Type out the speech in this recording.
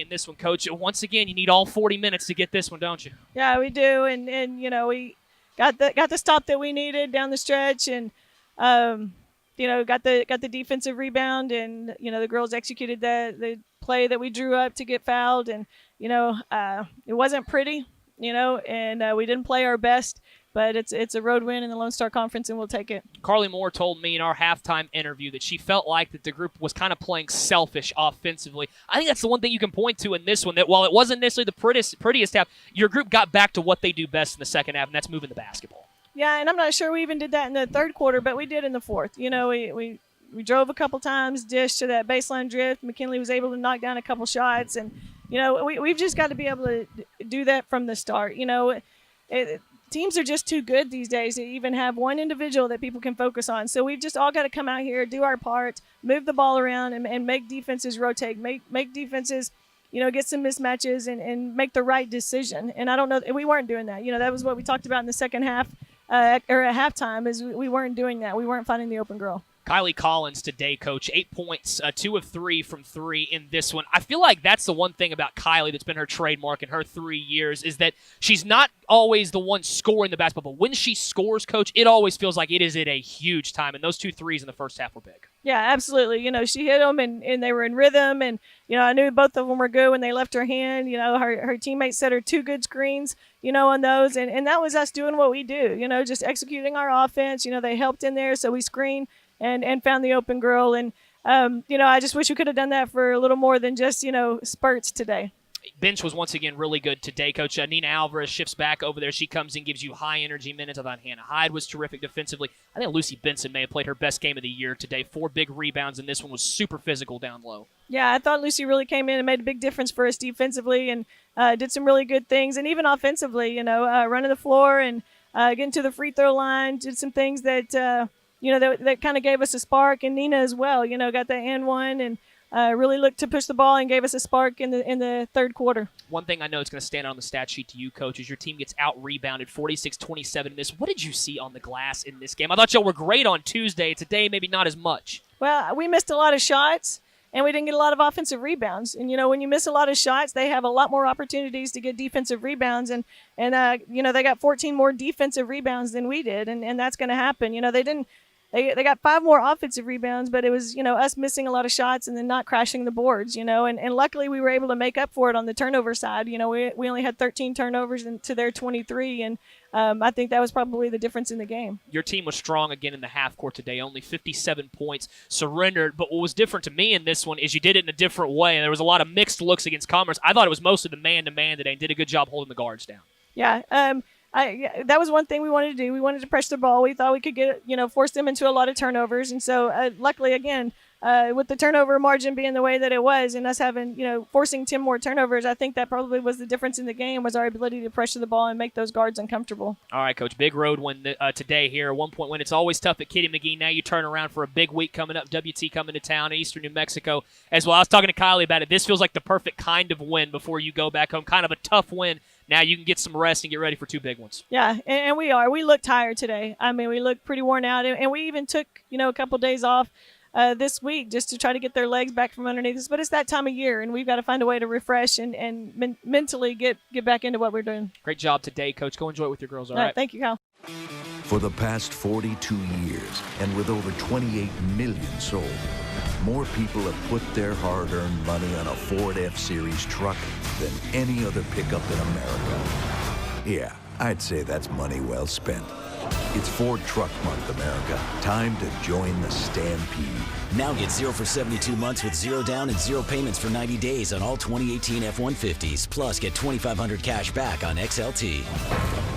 in this one, Coach. Once again, you need all 40 minutes to get this one, don't you? Yeah, we do, and we got the stop that we needed down the stretch, and got the defensive rebound, and the girls executed the play that we drew up to get fouled, and it wasn't pretty, and we didn't play our best. But it's a road win in the Lone Star Conference, and we'll take it. Carly Moore told me in our halftime interview that she felt like that the group was kind of playing selfish offensively. I think that's the one thing you can point to in this one, that while it wasn't necessarily the prettiest half, your group got back to what they do best in the second half, and that's moving the basketball. Yeah, and I'm not sure we even did that in the third quarter, but we did in the fourth. We drove a couple times, dished to that baseline drift. McKinley was able to knock down a couple shots, and we've just got to be able to do that from the start. Teams are just too good these days to even have one individual that people can focus on. So we've just all got to come out here, do our part, move the ball around, and make defenses rotate, make defenses, get some mismatches and make the right decision. And I don't know, we weren't doing that. That was what we talked about in the second half or at halftime, is we weren't doing that. We weren't finding the open girl. Kylie Collins today, Coach, 8 points, 2 of 3 from 3 in this one. I feel like that's the one thing about Kylie that's been her trademark in her 3 years, is that she's not always the one scoring the basketball, but when she scores, Coach, it always feels like it is at a huge time, and those 2 threes in the first half were big. Yeah, absolutely. She hit them, and they were in rhythm, and, I knew both of them were good when they left her hand. Her teammates set her 2 good screens, on those, and that was us doing what we do, just executing our offense. They helped in there, so we screened and found the open girl. And, I just wish we could have done that for a little more than just, spurts today. Bench was once again really good today, Coach. Nina Alvarez shifts back over there. She comes in, gives you high-energy minutes. I thought Hannah Hyde was terrific defensively. I think Lucy Benson may have played her best game of the year today. 4 big rebounds, and this one was super physical down low. Yeah, I thought Lucy really came in and made a big difference for us defensively, and did some really good things. And even offensively, running the floor and getting to the free throw line, did some things that that kind of gave us a spark. And Nina as well, got that and one, and really looked to push the ball and gave us a spark in the third quarter. One thing I know is going to stand out on the stat sheet to you, Coach, is your team gets out-rebounded 46-27 in this. What did you see on the glass in this game? I thought y'all were great on Tuesday. Today, maybe not as much. Well, we missed a lot of shots, and we didn't get a lot of offensive rebounds. And, when you miss a lot of shots, they have a lot more opportunities to get defensive rebounds. And they got 14 more defensive rebounds than we did, and that's going to happen. They got 5 more offensive rebounds, but it was, us missing a lot of shots and then not crashing the boards, and luckily we were able to make up for it on the turnover side. We only had 13 turnovers to their 23, and I think that was probably the difference in the game. Your team was strong again in the half court today, only 57 points surrendered, but what was different to me in this one is you did it in a different way, and there was a lot of mixed looks against Commerce. I thought it was mostly the man-to-man today and did a good job holding the guards down. Yeah, that was one thing we wanted to do. We wanted to press the ball. We thought we could get, force them into a lot of turnovers. And so, luckily, again, with the turnover margin being the way that it was and us having, forcing 10 more turnovers, I think that probably was the difference in the game, was our ability to pressure the ball and make those guards uncomfortable. All right, Coach, big road win today here. 1-point win. It's always tough at Kitty McGee. Now you turn around for a big week coming up. WT coming to town, Eastern New Mexico as well. I was talking to Kylie about it. This feels like the perfect kind of win before you go back home. Kind of a tough win. Now you can get some rest and get ready for 2 big ones. Yeah, and we are. We look tired today. I mean, we look pretty worn out, and we even took, a couple days off this week just to try to get their legs back from underneath us. But it's that time of year, and we've got to find a way to refresh and mentally get back into what we're doing. Great job today, Coach. Go enjoy it with your girls, all right? Thank you, Kyle. For the past 42 years, and with over 28 million sold, more people have put their hard-earned money on a Ford F-Series truck than any other pickup in America. Yeah, I'd say that's money well spent. It's Ford Truck Month, America. Time to join the stampede. Now get 0 for 72 months with 0 down and 0 payments for 90 days on all 2018 F-150s. Plus, get $2,500 cash back on XLT.